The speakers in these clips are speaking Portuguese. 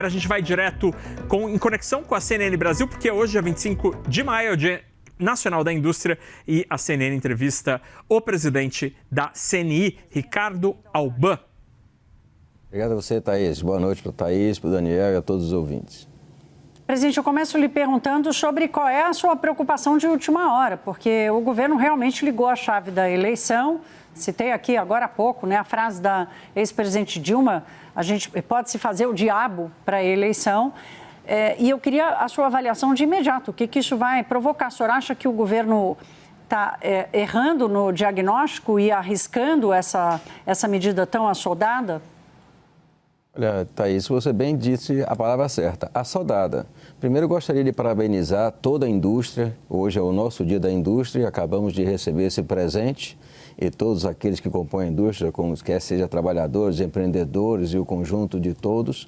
A gente vai direto em conexão com a CNN Brasil, porque hoje é 25 de maio, é o Dia Nacional da Indústria, e a CNN entrevista o presidente da CNI, Ricardo Alban. Obrigado a você, Thaís. Boa noite para o Thaís, para o Daniel e a todos os ouvintes. Presidente, eu começo lhe perguntando sobre qual é a sua preocupação de última hora, porque o governo realmente ligou a chave da eleição. Citei aqui agora há pouco, a frase da ex-presidente Dilma: a gente pode-se fazer o diabo para a eleição. E eu queria a sua avaliação de imediato. O que isso vai provocar? O senhor acha que o governo está errando no diagnóstico e arriscando essa medida tão assodada? Olha, Thaís, você bem disse a palavra certa, assodada. Primeiro, eu gostaria de parabenizar toda a indústria. Hoje é o nosso Dia da Indústria e acabamos de receber esse presente. E todos aqueles que compõem a indústria, como quer seja trabalhadores, empreendedores e o conjunto de todos.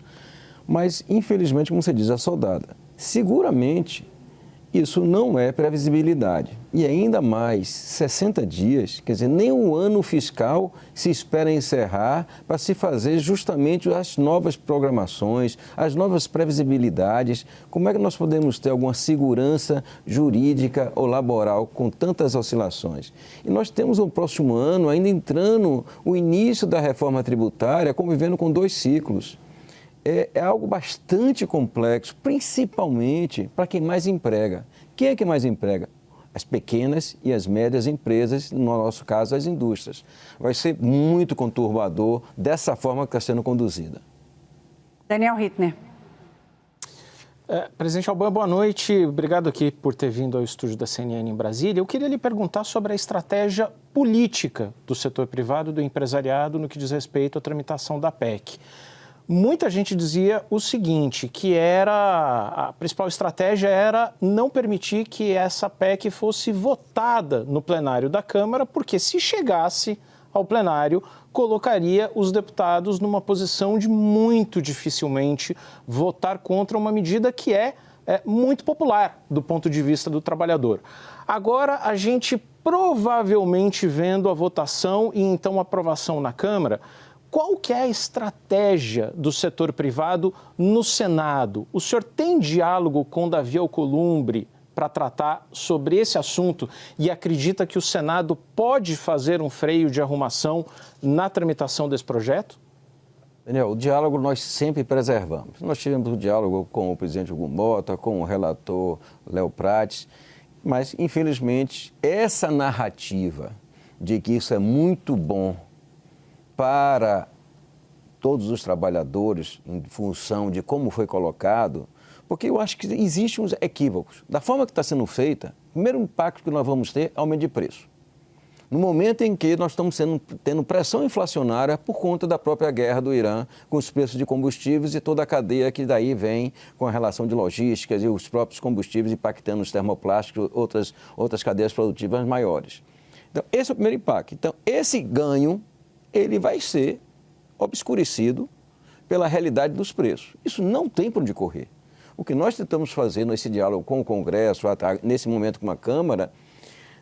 Mas, infelizmente, como você diz, assodada. Seguramente, isso não é previsibilidade. E ainda mais, 60 dias, quer dizer, nem um ano fiscal se espera encerrar para se fazer justamente as novas programações, as novas previsibilidades. Como é que nós podemos ter alguma segurança jurídica ou laboral com tantas oscilações? E nós temos no próximo ano, ainda entrando o início da reforma tributária, convivendo com 2 ciclos. É algo bastante complexo, principalmente para quem mais emprega. Quem é que mais emprega? As pequenas e as médias empresas, no nosso caso, as indústrias. Vai ser muito conturbador dessa forma que está sendo conduzida. Daniel Hittner. Presidente Alban, boa noite. Obrigado aqui por ter vindo ao estúdio da CNN em Brasília. Eu queria lhe perguntar sobre a estratégia política do setor privado e do empresariado no que diz respeito à tramitação da PEC. Muita gente dizia o seguinte, que a principal estratégia era não permitir que essa PEC fosse votada no plenário da Câmara, porque se chegasse ao plenário, colocaria os deputados numa posição de muito dificilmente votar contra uma medida que é muito popular do ponto de vista do trabalhador. Agora, a gente provavelmente vendo a votação e então a aprovação na Câmara, qual que é a estratégia do setor privado no Senado? O senhor tem diálogo com Davi Alcolumbre para tratar sobre esse assunto e acredita que o Senado pode fazer um freio de arrumação na tramitação desse projeto? Daniel, o diálogo nós sempre preservamos. Nós tivemos o diálogo com o presidente Hugo Mota, com o relator Léo Prates, mas, infelizmente, essa narrativa de que isso é muito bom para todos os trabalhadores, em função de como foi colocado, porque eu acho que existem uns equívocos. Da forma que está sendo feita, o primeiro impacto que nós vamos ter é aumento de preço. No momento em que nós estamos tendo pressão inflacionária por conta da própria guerra do Irã, com os preços de combustíveis e toda a cadeia que daí vem com a relação de logísticas e os próprios combustíveis impactando os termoplásticos, outras cadeias produtivas maiores. Então, esse é o primeiro impacto. Então, esse ganho ele vai ser obscurecido pela realidade dos preços. Isso não tem para onde correr. O que nós tentamos fazer nesse diálogo com o Congresso, nesse momento com a Câmara,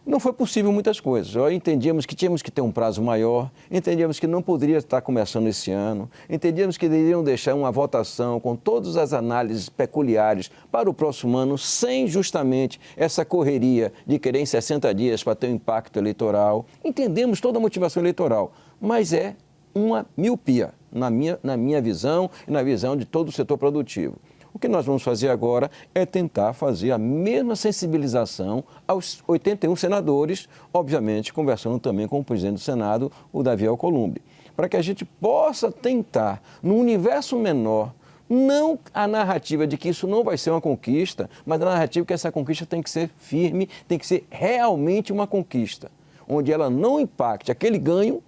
não foi possível muitas coisas. Entendíamos que tínhamos que ter um prazo maior, entendíamos que não poderia estar começando esse ano, entendíamos que deveriam deixar uma votação com todas as análises peculiares para o próximo ano, sem justamente essa correria de querer em 60 dias para ter um impacto eleitoral. Entendemos toda a motivação eleitoral, mas é uma miopia, na minha visão e na visão de todo o setor produtivo. O que nós vamos fazer agora é tentar fazer a mesma sensibilização aos 81 senadores, obviamente conversando também com o presidente do Senado, o Davi Alcolumbre, para que a gente possa tentar, num universo menor, não a narrativa de que isso não vai ser uma conquista, mas a narrativa que essa conquista tem que ser firme, tem que ser realmente uma conquista, onde ela não impacte aquele ganho,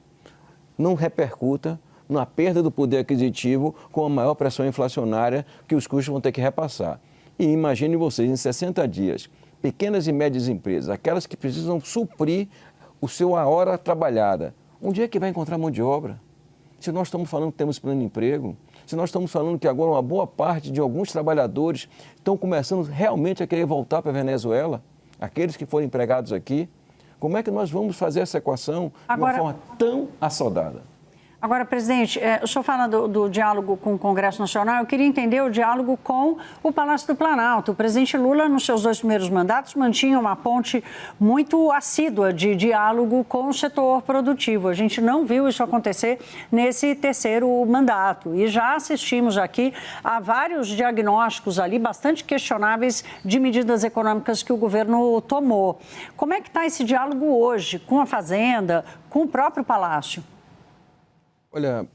não repercuta na perda do poder aquisitivo com a maior pressão inflacionária que os custos vão ter que repassar. E imagine vocês, em 60 dias, pequenas e médias empresas, aquelas que precisam suprir a hora trabalhada, onde é que vai encontrar mão de obra? Se nós estamos falando que temos plano de emprego, se nós estamos falando que agora uma boa parte de alguns trabalhadores estão começando realmente a querer voltar para a Venezuela, aqueles que foram empregados aqui, como é que nós vamos fazer essa equação de uma forma tão assodada? Agora, presidente, o senhor fala do diálogo com o Congresso Nacional, eu queria entender o diálogo com o Palácio do Planalto. O presidente Lula, nos seus 2 primeiros mandatos, mantinha uma ponte muito assídua de diálogo com o setor produtivo. A gente não viu isso acontecer nesse 3º mandato. E já assistimos aqui a vários diagnósticos ali bastante questionáveis de medidas econômicas que o governo tomou. Como é que está esse diálogo hoje com a Fazenda, com o próprio Palácio? Olha,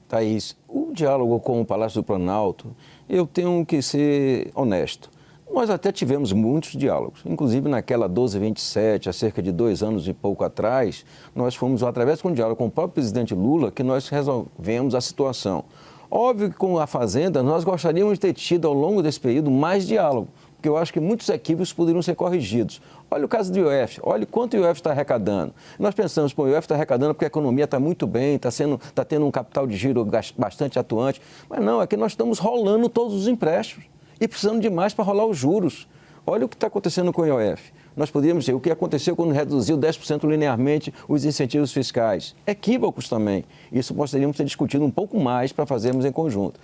Thaís, o diálogo com o Palácio do Planalto, eu tenho que ser honesto. Nós até tivemos muitos diálogos, inclusive naquela 1227, há cerca de 2 anos e pouco atrás, nós fomos, através de um diálogo com o próprio presidente Lula, que nós resolvemos a situação. Óbvio que com a Fazenda, nós gostaríamos de ter tido ao longo desse período mais diálogo, porque eu acho que muitos equívocos poderiam ser corrigidos. Olha o caso do IOF, olha quanto o IOF está arrecadando. Nós pensamos, o IOF está arrecadando porque a economia está muito bem, está tendo um capital de giro bastante atuante. Mas não, é que nós estamos rolando todos os empréstimos e precisando de mais para rolar os juros. Olha o que está acontecendo com o IOF. Nós poderíamos dizer o que aconteceu quando reduziu 10% linearmente os incentivos fiscais. Equívocos também. Isso poderíamos ter discutido um pouco mais para fazermos em conjunto.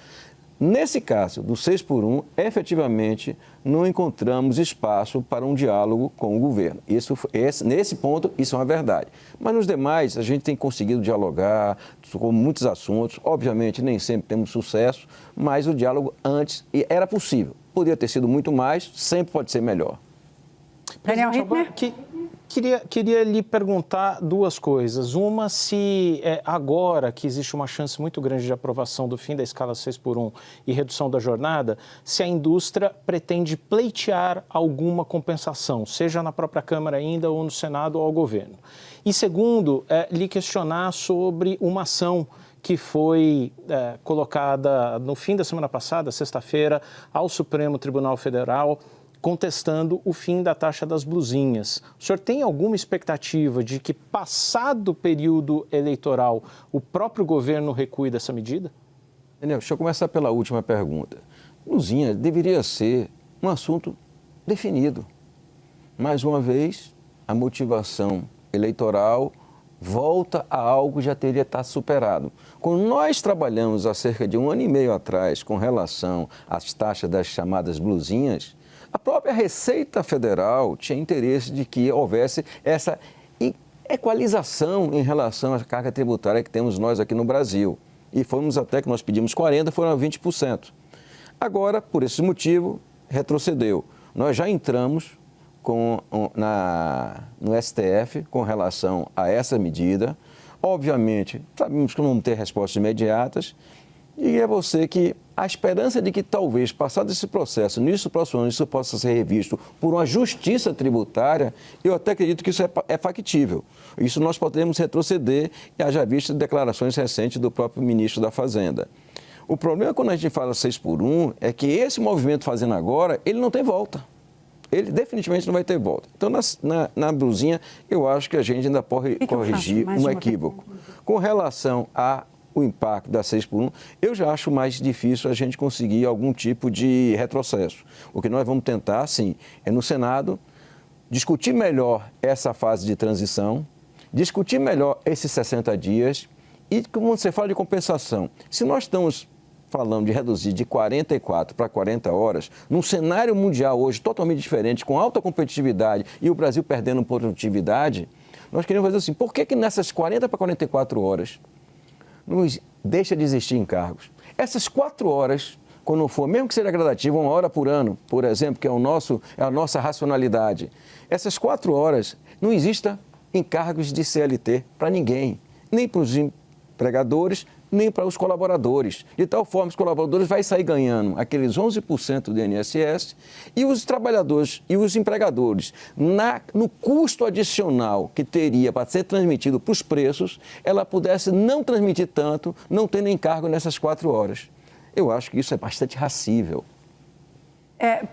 Nesse caso, do 6x1, efetivamente, não encontramos espaço para um diálogo com o governo. Nesse ponto, isso é uma verdade. Mas nos demais, a gente tem conseguido dialogar com muitos assuntos. Obviamente, nem sempre temos sucesso, mas o diálogo antes era possível. Poderia ter sido muito mais, sempre pode ser melhor. Daniel Hittner? Queria lhe perguntar 2 coisas. Uma, se agora que existe uma chance muito grande de aprovação do fim da escala 6x1 e redução da jornada, se a indústria pretende pleitear alguma compensação, seja na própria Câmara ainda ou no Senado ou ao governo. E segundo, lhe questionar sobre uma ação que foi colocada no fim da semana passada, sexta-feira, ao Supremo Tribunal Federal, contestando o fim da taxa das blusinhas. O senhor tem alguma expectativa de que, passado o período eleitoral, o próprio governo recue dessa medida? Daniel, deixa eu começar pela última pergunta. Blusinha deveria ser um assunto definido. Mais uma vez, a motivação eleitoral volta a algo que já teria estado superado. Quando nós trabalhamos há cerca de 1 ano e meio atrás com relação às taxas das chamadas blusinhas, a própria Receita Federal tinha interesse de que houvesse essa equalização em relação à carga tributária que temos nós aqui no Brasil. E fomos até que nós pedimos 40%, foram 20%. Agora, por esse motivo, retrocedeu. Nós já entramos no STF com relação a essa medida. Obviamente, sabemos que não vamos ter respostas imediatas. E é você que a esperança de que talvez, passado esse processo, nisso próximo ano, isso possa ser revisto por uma justiça tributária, eu até acredito que isso é factível. Isso nós podemos retroceder e haja visto declarações recentes do próprio ministro da Fazenda. O problema quando a gente fala 6x1 é que esse movimento fazendo agora, ele não tem volta. Ele definitivamente não vai ter volta. Então, na blusinha, eu acho que a gente ainda pode corrigir um equívoco. Com relação o impacto da 6x1, eu já acho mais difícil a gente conseguir algum tipo de retrocesso. O que nós vamos tentar, sim, é no Senado discutir melhor essa fase de transição, discutir melhor esses 60 dias e, como você fala de compensação, se nós estamos falando de reduzir de 44 para 40 horas, num cenário mundial hoje totalmente diferente, com alta competitividade e o Brasil perdendo produtividade, nós queremos fazer assim, por que nessas 40 para 44 horas não deixa de existir encargos? Essas 4 horas, quando for, mesmo que seja gradativo, 1 hora por ano, por exemplo, que é a nossa racionalidade, essas 4 horas não existam encargos de CLT para ninguém, nem para os empregadores, nem para os colaboradores. De tal forma, os colaboradores vão sair ganhando aqueles 11% do INSS e os trabalhadores e os empregadores, no custo adicional que teria para ser transmitido para os preços, ela pudesse não transmitir tanto, não tendo encargo nessas 4 horas. Eu acho que isso é bastante racível.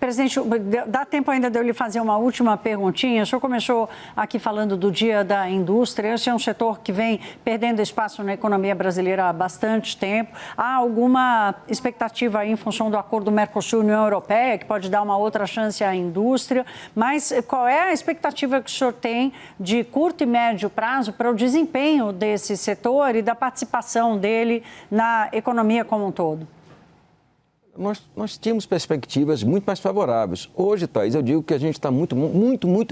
Presidente, dá tempo ainda de eu lhe fazer uma última perguntinha. O senhor começou aqui falando do Dia da Indústria. Esse é um setor que vem perdendo espaço na economia brasileira há bastante tempo. Há alguma expectativa aí em função do acordo Mercosul-União Europeia, que pode dar uma outra chance à indústria? Mas qual é a expectativa que o senhor tem de curto e médio prazo para o desempenho desse setor e da participação dele na economia como um todo? Nós tínhamos perspectivas muito mais favoráveis. Hoje, Thaís, eu digo que a gente está muito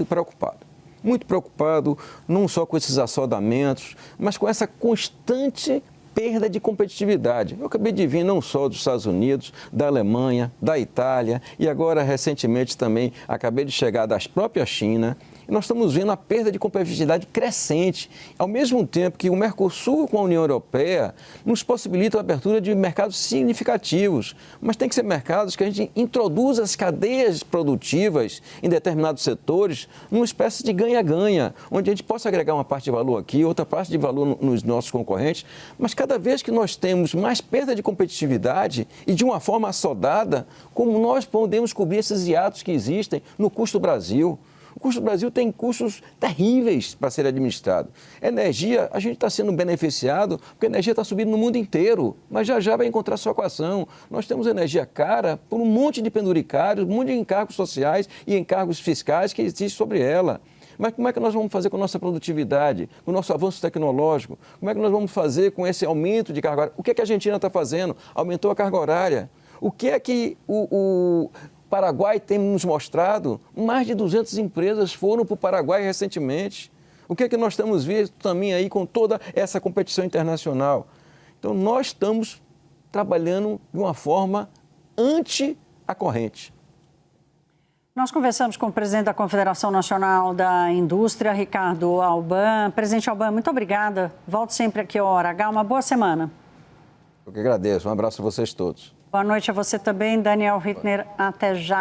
preocupado. Muito preocupado não só com esses assodamentos, mas com essa constante perda de competitividade. Eu acabei de vir não só dos Estados Unidos, da Alemanha, da Itália e agora, recentemente, também acabei de chegar da própria China. E nós estamos vendo a perda de competitividade crescente, ao mesmo tempo que o Mercosul com a União Europeia nos possibilita a abertura de mercados significativos, mas tem que ser mercados que a gente introduza as cadeias produtivas em determinados setores numa espécie de ganha-ganha, onde a gente possa agregar uma parte de valor aqui, outra parte de valor nos nossos concorrentes, mas cada vez que nós temos mais perda de competitividade e de uma forma assodada, como nós podemos cobrir esses hiatos que existem no custo Brasil? O custo do Brasil tem custos terríveis para ser administrado. Energia, a gente está sendo beneficiado porque a energia está subindo no mundo inteiro, mas já vai encontrar sua equação. Nós temos energia cara por um monte de penduricários, um monte de encargos sociais e encargos fiscais que existem sobre ela. Mas como é que nós vamos fazer com a nossa produtividade, com o nosso avanço tecnológico? Como é que nós vamos fazer com esse aumento de carga horária? O que é que a Argentina está fazendo? Aumentou a carga horária. O que é que o Paraguai tem nos mostrado? Mais de 200 empresas foram para o Paraguai recentemente. O que é que nós estamos vendo também aí com toda essa competição internacional? Então, nós estamos trabalhando de uma forma anti a corrente. Nós conversamos com o presidente da Confederação Nacional da Indústria, Ricardo Alban. Presidente Alban, muito obrigada. Volto sempre aqui ao Hora H. Uma boa semana. Eu que agradeço. Um abraço a vocês todos. Boa noite a você também, Daniel Rittner. Até já.